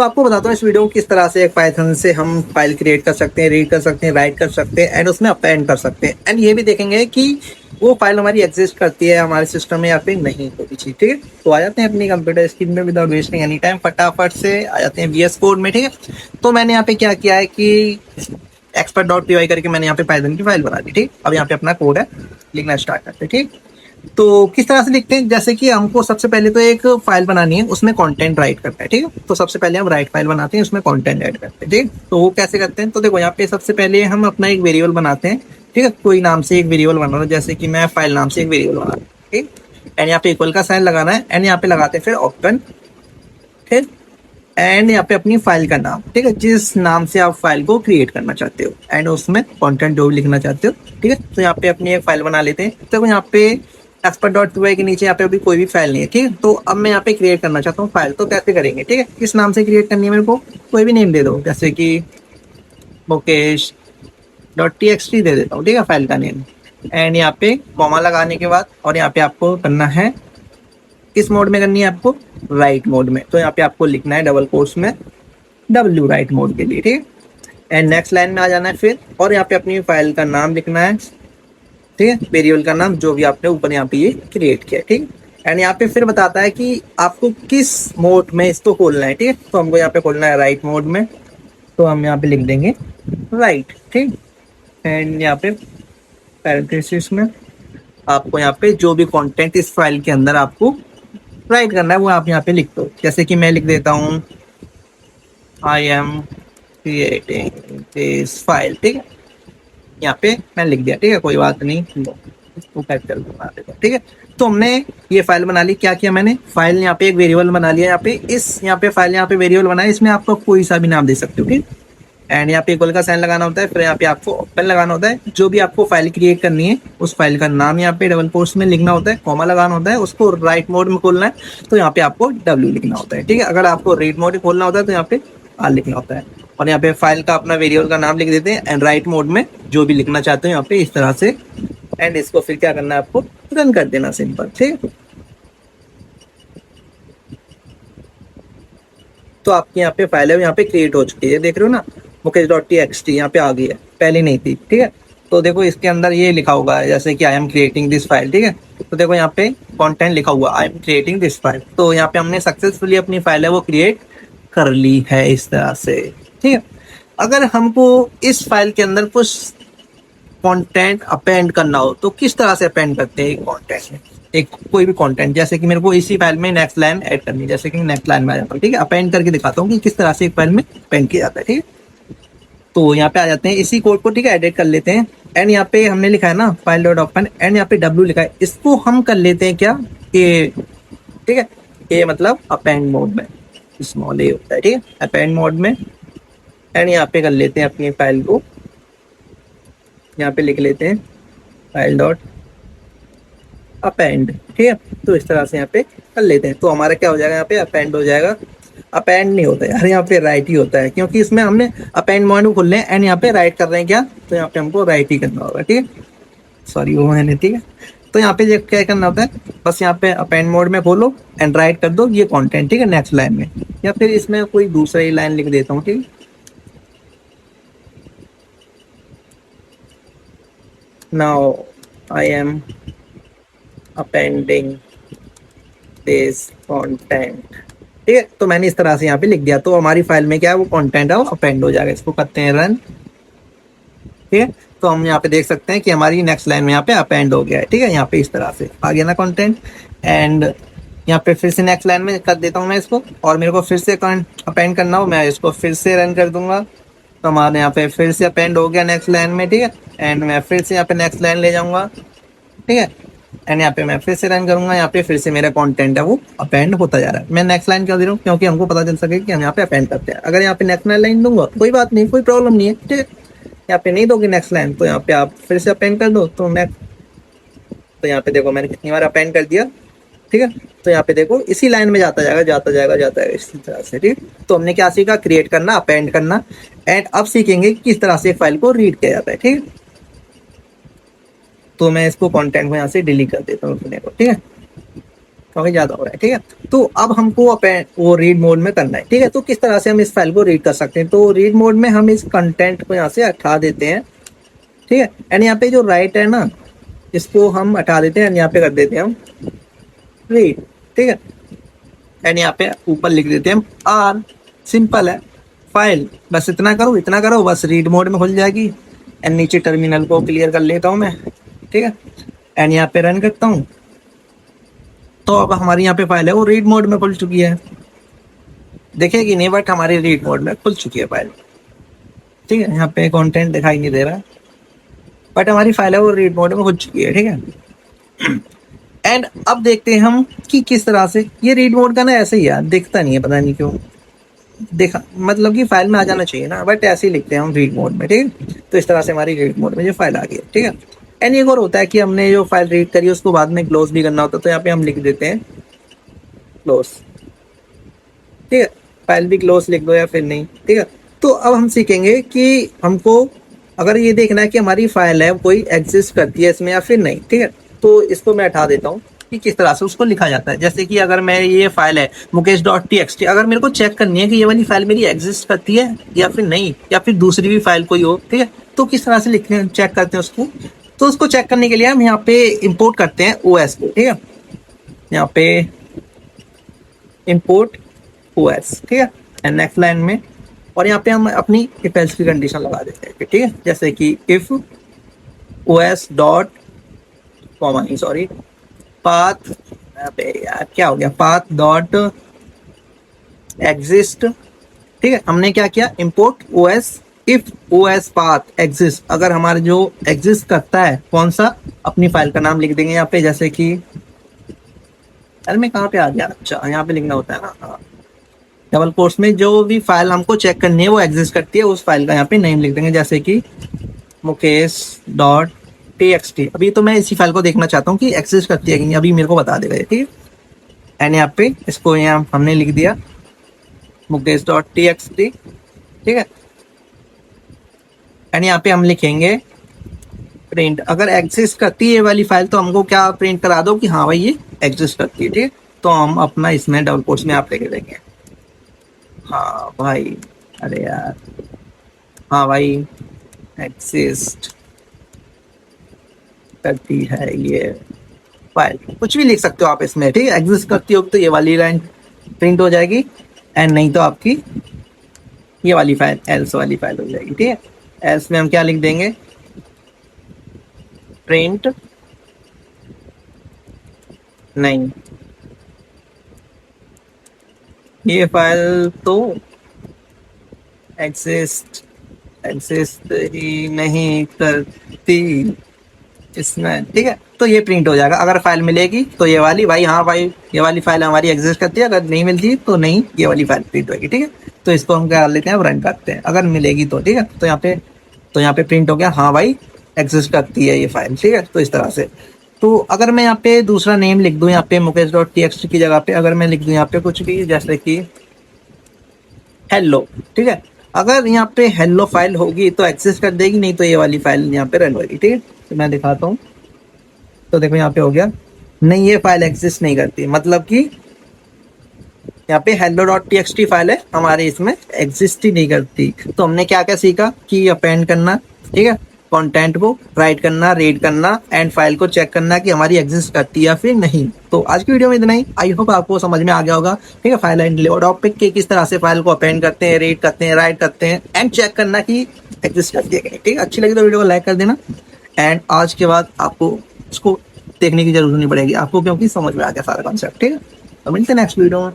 तो आपको बताता हूँ इस वीडियो को किस तरह से एक पाइथन से हम फाइल क्रिएट कर सकते हैं, रीड कर सकते हैं, राइट कर सकते हैं एंड उसमें अपेंड कर सकते हैं। एंड ये भी देखेंगे कि वो फाइल हमारी एग्जिस्ट करती है हमारे सिस्टम में या फिर नहीं कोई चीज। ठीक है, तो आ जाते हैं अपनी कंप्यूटर स्क्रीन में विदाउट वेस्टिंग एनी टाइम, फटाफट से आ जाते हैं VS कोड में। ठीक है, तो मैंने यहाँ पे क्या किया है कि expert.py करके मैंने यहाँ पे पाइथन की फाइल बना दी। ठीक, अब यहाँ पे अपना कोड है, लिखना स्टार्ट करते हैं। ठीक, तो किस तरह से लिखते हैं, जैसे कि हमको सबसे पहले तो एक फाइल बनानी है, उसमें कंटेंट राइट करना है। ठीक है, तो सबसे पहले हम राइट फाइल बनाते हैं, उसमें कंटेंट ऐड करते हैं। ठीक, तो वो कैसे करते हैं, तो देखो यहाँ पे सबसे पहले हम अपना एक वेरिएबल बनाते हैं। ठीक है, कोई नाम से एक वेरिएबल बना रहा हूँ, जैसे कि मैं फाइल नाम से एक वेरिएबल बना रहा हूँ। ठीक, एंड यहाँ पे इक्वल का साइन लगाना है एंड यहाँ पे लगाते हैं फिर ओपन। ठीक, एंड यहाँ पे अपनी फाइल का नाम, ठीक है, जिस नाम से आप फाइल को क्रिएट करना चाहते हो एंड उसमें कंटेंट जो भी लिखना चाहते हो। ठीक है, तो यहाँ पे अपनी एक फाइल बना लेते हैं। तो यहाँ पे expert.py के नीचे यहाँ पे अभी कोई भी फाइल नहीं है। ठीक है, तो अब मैं यहाँ पे क्रिएट करना चाहता हूँ फाइल, तो कैसे करेंगे। ठीक है, किस नाम से क्रिएट करनी है, मेरे को कोई भी नेम दे दो, जैसे कि मुकेश.txt दे देता हूँ। ठीक है, फाइल का नेम, एंड यहाँ पे कॉमा लगाने के बाद और यहाँ पे आपको करना है, किस मोड में करनी है आपको, राइट मोड में। तो यहाँ पे आपको लिखना है डबल कोट्स में W राइट मोड के लिए। ठीक है, एंड नेक्स्ट लाइन में आ जाना है फिर, और यहाँ पे अपनी फाइल का नाम लिखना है। ठीक है, वेरिएबल का नाम जो भी आपने ऊपर यहाँ पे ये क्रिएट किया। ठीक, एंड यहाँ पे फिर बताता है कि आपको किस मोड में इसको खोलना है। ठीक है, तो हमको यहाँ पे खोलना है राइट मोड में, तो हम यहाँ पे लिख देंगे राइट। ठीक, एंड यहाँ पे पैरेंथेसिस में आपको यहाँ पे जो भी कंटेंट इस फाइल के अंदर आपको राइट करना है वो आप यहाँ पे लिख दो। जैसे कि मैं लिख देता हूँ I am creating this file. ठीक है, यहाँ पे मैंने लिख दिया। ठीक है, कोई बात नहीं, इसको पैक कर दूंगा। ठीक है, तो हमने ये फाइल बना ली। क्या किया मैंने, फाइल यहाँ पे एक वेरिएबल बना लिया। यहाँ पे यहाँ पे फाइल यहाँ पे वेरिएबल बनाया, इसमें आपको कोई सा भी नाम दे सकते हो। ठीक, एंड यहाँ पे इक्वल का साइन लगाना होता है, फिर यहाँ पे आपको ओपन लगाना होता है। जो भी आपको फाइल क्रिएट करनी है उस फाइल का नाम यहाँ पे डबल कोट्स में लिखना होता है, कॉमा लगाना होता है, उसको राइट मोड में खोलना है, तो यहाँ पे आपको W लिखना होता है। ठीक है, अगर आपको रीड मोड में खोलना होता है तो यहाँ पे R लिखना होता है, और यहाँ पे फाइल का अपना वेरिएबल का नाम लिख देते हैं एंड राइट मोड में जो भी लिखना चाहते हो यहाँ पे इस तरह से, एंड इसको फिर क्या करना है, आपको रन कर देना, सिंपल। ठीक, तो आपकी यहाँ पे फाइल है यहाँ पे क्रिएट हो चुकी है, देख रहे हो ना, मुकेश.txt यहाँ पे आ गई है, पहले नहीं थी। ठीक है, तो देखो इसके अंदर ये लिखा होगा है जैसे कि I am creating this file. ठीक है, तो देखो यहाँ पे कंटेंट लिखा हुआ I am creating this file, तो यहाँ पे हमने सक्सेसफुली अपनी फाइल है वो क्रिएट कर ली है इस तरह से। ठीक है, अगर हमको इस फाइल के अंदर कुछ कंटेंट अपेंड करना हो तो किस तरह से अपेंड करते हैं कंटेंट में, एक कोई भी कंटेंट, जैसे कि मेरे को इसी फाइल में नेक्स्ट लाइन ऐड करनी है, जैसे कि नेक्स्ट लाइन में आ जाता हूँ। ठीक है, अपेंड करके दिखाता हूँ कि किस तरह से एक फाइल में अपेंड किया जाता है। ठीक है, तो यहाँ पे आ जाते हैं इसी कोड को। ठीक है, एडिट कर लेते हैं, एंड यहाँ पे हमने लिखा है ना फाइल डॉट ओपन, एंड यहाँ पे W लिखा है, इसको हम कर लेते हैं क्या, ए। ठीक है, ए मतलब अपेंड मोड में, स्मॉल ए होता है। ठीक है, अपेंड मोड में, एंड यहाँ पे कर लेते हैं अपनी फाइल को, यहाँ पे लिख लेते हैं फाइल डॉट अपेंड। ठीक है, तो इस तरह से यहाँ पे कर लेते हैं, तो हमारा क्या हो जाएगा, यहाँ पे अपेंड हो जाएगा। अपेंड नहीं होता यार, यहाँ पे राइट ही होता है, क्योंकि इसमें हमने अपेंड मोड को खोल लें एंड यहाँ पे राइट कर रहे हैं क्या, तो यहाँ पे हमको राइट ही करना होगा। ठीक है, सॉरी वो मैंने, ठीक है, तो यहाँ पे क्या करना होता है, बस यहाँ पे अपेंड मोड में खोलो एंड राइट कर दो ये कंटेंट। ठीक है, नेक्स्ट लाइन में, या फिर इसमें कोई दूसरा ही लाइन लिख देता हूँ। ठीक है, now I am appending this content. ठीक है, तो मैंने इस तरह से यहाँ पे लिख दिया, तो हमारी फाइल में क्या है वो कंटेंट है वो अपेंड हो जाएगा। इसको करते हैं रन। ठीक है, तो हम यहाँ पे देख सकते हैं कि हमारी नेक्स्ट लाइन में यहाँ पे अपेंड हो गया है। ठीक है, यहाँ पे इस तरह से आ गया ना कंटेंट, एंड यहाँ पे फिर से नेक्स्ट लाइन में कर देता हूँ मैं इसको, और मेरे को फिर से अपेंड करना हो, मैं इसको फिर से रन कर दूंगा, तो हमारे यहाँ पे फिर से अपेंड हो गया नेक्स्ट लाइन में। ठीक है, एंड मैं फिर से यहाँ पे नेक्स्ट लाइन ले जाऊंगा। ठीक है, एंड यहाँ पे मैं फिर से रन करूंगा, यहाँ पे फिर से मेरा कंटेंट है वो अपेंड होता जा रहा है। मैं नेक्स्ट लाइन क्यों दे रहा हूँ, क्योंकि हमको पता चल सके कि हम यहाँ पे अपेंड करते हैं। अगर यहाँ पे नेक्स्ट लाइन दूंगा कोई बात नहीं, कोई प्रॉब्लम नहीं है। ठीक है, यहाँ पे नहीं दोगे नेक्स्ट लाइन तो यहाँ पे आप फिर से अपेंड कर दो, तो नेक्स्ट, तो यहाँ पे देखो मैंने कितनी बार अपेंड कर दिया। ठीक है, तो यहाँ पे देखो इसी लाइन में जाता जाएगा जाता जाएगा जाता है इसी तरह से। ठीक, तो हमने क्या सीखा, क्रिएट करना, अपेंड करना, एंड अब सीखेंगे किस तरह से एक फाइल को रीड किया जाता है। ठीक, तो मैं इसको कंटेंट में यहाँ से डिलीट कर देता हूँ अपने को। ठीक है, क्योंकि ज्यादा हो रहा है, ठीक है। तो अब हमको अपेंड वो रीड मोड में करना है, ठीक है। तो किस तरह से हम इस फाइल को रीड कर सकते हैं, तो रीड मोड में हम इस कंटेंट को यहाँ से हटा देते हैं, ठीक है। एंड यहाँ पे जो राइट है ना, इसको हम हटा देते हैं एंड यहाँ पे कर देते हैं हम रीड, ठीक है। एंड यहाँ पे ऊपर लिख देते हैं हम आर, सिंपल है फाइल, बस इतना करो बस रीड मोड में खुल जाएगी। एंड नीचे टर्मिनल को क्लियर कर लेता हूँ मैं, ठीक है। एंड यहाँ पे रन करता हूँ, तो अब हमारी यहाँ पे फाइल है वो रीड मोड में खुल चुकी है, देखेगी नहीं बट हमारी रीड मोड में खुल चुकी है फाइल, ठीक है। यहाँ पे कंटेंट दिखाई नहीं दे रहा बट हमारी फाइल है वो रीड मोड में खुल चुकी है, ठीक है। एंड अब देखते हैं हम कि किस तरह से ये रीड मोड का ना ऐसे ही यार दिखता नहीं है, पता नहीं क्यों देखा, मतलब कि फाइल में आ जाना चाहिए ना, बट ऐसे ही लिखते हैं हम रीड मोड में, ठीक है। तो इस तरह से हमारी रीड मोड में जो फाइल आ गई है, ठीक है। एंड एक और होता है कि हमने जो फाइल रीड करी है उसको बाद में क्लोज भी करना होता है, तो यहाँ पे हम लिख देते हैं क्लोज, ठीक है। फाइल भी क्लोज लिख दो या फिर नहीं, ठीक है। तो अब हम सीखेंगे कि हमको अगर ये देखना है कि हमारी फाइल है कोई एग्जिस्ट करती है इसमें या फिर नहीं, ठीक है। तो इसको मैं हटा देता हूँ कि किस तरह से उसको लिखा जाता है। जैसे कि अगर मैं ये फाइल है mukesh.txt, अगर मेरे को चेक करनी है कि ये वाली फाइल मेरी एग्जिस्ट करती है या फिर नहीं, या फिर दूसरी भी फाइल कोई हो, ठीक है, तो किस तरह से लिखते चेक करते हैं उसको। तो उसको चेक करने के लिए हम यहाँ पे इंपोर्ट करते हैं OS को, ठीक है। यहाँ पे इंपोर्ट OS, ठीक है। एंड नेक्स्ट लाइन में और यहाँ पे हम अपनी इफ एल्स की कंडीशन लगा देते हैं, ठीक है। जैसे कि इफ OS डॉट कॉमा नहीं सॉरी पाथ, यार क्या हो गया, पाथ डॉट एग्जिस्ट, ठीक है। हमने क्या किया, import OS if OS path exist, अगर हमारे जो एग्जिस्ट करता है कौन सा, अपनी फाइल का नाम लिख देंगे यहाँ पे, जैसे कि यार मैं कहाँ पे आ गया, अच्छा यहाँ पे लिखना होता है ना, हाँ डबल कोर्स में जो भी फाइल हमको चेक करनी है वो एग्जिस्ट करती है, उस फाइल का यहाँ पे नेम लिख देंगे, जैसे कि mukesh.txt। अभी तो मैं इसी फाइल को देखना चाहता हूँ कि एग्जिस्ट करती है कि नहीं, अभी मेरे को बता देगा, ठीक है। एंड यहाँ पे इसको यहाँ हमने लिख दिया mukesh.txt, ठीक है। एंड यहाँ पे हम लिखेंगे प्रिंट, अगर एग्जिस्ट करती है ये वाली फाइल तो हमको क्या प्रिंट करा दो कि हाँ भाई ये एग्जिस्ट करती है, ठीक है। तो हम अपना इसमें डबल कोट्स में आप लेके देंगे, हाँ भाई, अरे यार हाँ भाई एग्जिस्ट करती है ये फाइल, कुछ भी लिख सकते हो आप इसमें, ठीक है। एग्जिस्ट करती हो तो ये वाली लाइन प्रिंट हो जाएगी, एंड नहीं तो आपकी ये वाली फाइल एल्स वाली फाइल हो जाएगी, ठीक है। एल्स में हम क्या लिख देंगे, प्रिंट नहीं, ये फाइल तो एग्जिस्ट ही नहीं करती इसमें, ठीक है। तो ये प्रिंट हो जाएगा, अगर फाइल मिलेगी तो ये वाली भाई, हाँ भाई ये वाली फाइल हमारी एग्जिस्ट करती है, अगर नहीं मिलती तो नहीं, ये वाली फाइल प्रिंट होगी, ठीक है। तो इसको हम क्या लेते हैं, रन करते हैं, अगर मिलेगी तो, ठीक है। तो यहाँ पे प्रिंट हो गया, हाँ भाई एग्जिस्ट करती है ये फाइल, ठीक है। तो इस तरह से, तो अगर मैं यहाँ पे दूसरा नेम लिख दूँ, यहाँ पे mukesh.txt की जगह पे अगर मैं लिख दूँ यहाँ पे कुछ भी, जैसे कि हेलो, ठीक है। अगर यहाँ पे हेलो फाइल होगी तो एक्सेस कर देगी, नहीं तो ये वाली फाइल यहाँ पे रन होगी, ठीक है। तो मैं दिखाता हूँ, तो देखो यहाँ पे हो गया, नहीं ये फाइल एग्जिस्ट नहीं करती, मतलब कि यहाँ पे hello.txt फाइल है हमारे, इसमें एग्जिस्ट ही नहीं करती। तो हमने क्या क्या सीखा कि अपेंड करना, ठीक है, कंटेंट को राइट करना, रीड करना, एंड फाइल को चेक करना कि हमारी एग्जिस्ट करती है या फिर नहीं। तो आज की वीडियो में इतना ही, आई होप आपको समझ में आ गया होगा, ठीक है। फाइल एंड टॉपिक के किस तरह से फाइल को अपेंड करते हैं, रीड करते हैं, राइट करते हैं, एंड चेक करना कि एग्जिस्ट करती है कि नहीं, ठीक है। अच्छी लगी तो वीडियो को लाइक कर देना, एंड आज के बाद आपको उसको देखने की जरूरत नहीं पड़ेगी आपको, क्योंकि समझ में आ गया सारा कॉन्सेप्ट, ठीक है। तो मिलते हैं नेक्स्ट वीडियो में।